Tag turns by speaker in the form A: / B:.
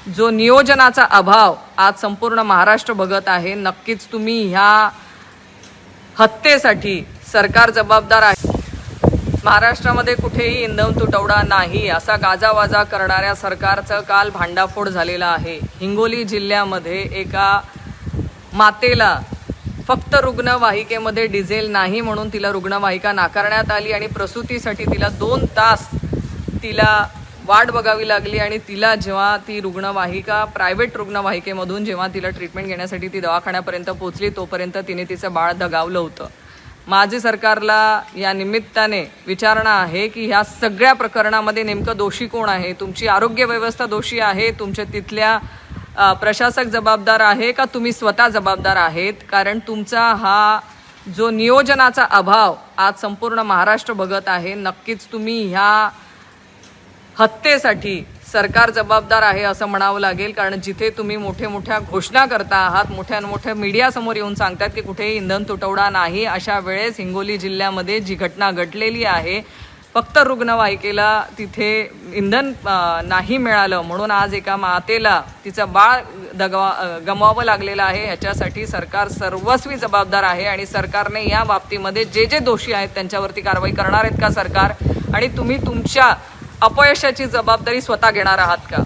A: जो नियोजनाचा अभाव आज संपूर्ण महाराष्ट्र बघत आहे। नक्कीच तुम्ही ह्या हत्येसाठी सरकार जबाबदार आहे। महाराष्ट्रामध्ये कुठेही इंधन तुटवडा नाही असा गाजावाजा करणाऱ्या सरकारचं काल भांडाफोड झालेला आहे। हिंगोली जिल्ह्यामध्ये एका मातेला फक्त रुग्णवाहिकेमध्ये डिझेल नाही म्हणून तिला रुग्णवाहिका नाकारण्यात आली आणि प्रसूतीसाठी तिला 2 तास वाट बघावी लागली आणि तिला जेव्हा ती रुग्णवाहिका प्रायव्हेट रुग्णवाहिकेमधून जेव्हा तिला ट्रीटमेंट घेण्यासाठी ती दवाखान्यापर्यंत पोहोचली तोपर्यंत तिने तिचं बाळ दगावलं होतं। माझी सरकारला या निमित्ताने विचारणा आहे की ह्या सगळ्या प्रकरणामध्ये नेमकं दोषी कोण आहे? तुमची आरोग्य व्यवस्था दोषी आहे? तुमच्या तिथल्या प्रशासक जबाबदार आहे का तुम्ही स्वतः जबाबदार आहेत? कारण तुमचा हा जो नियोजनाचा अभाव आज संपूर्ण महाराष्ट्र बघत आहे। नक्कीच तुम्ही ह्या हत्येसाठी सरकार जबाबदार आहे असं म्हणावं लागेल। कारण जिथे तुम्ही मोठ्या घोषणा करता आहात, मोठ्या मीडियासमोर येऊन सांगतात की कुठेही इंधन तुटवडा नाही, अशा वेळेस हिंगोली जिल्ह्यामध्ये जी घटना घडलेली आहे, फक्त रुग्णवाहिकेला तिथे इंधन नाही मिळालं म्हणून आज एका मातेला तिचं बाळ गमवावं लागलेलं आहे। ह्याच्यासाठी सरकार सर्वस्वी जबाबदार आहे आणि सरकारने या बाबतीमध्ये जे दोषी आहेत त्यांच्यावरती कारवाई करणार आहेत का सरकार? आणि तुम्ही तुमच्या अपयशाची जबाबदारी स्वतः घेणार आहात का?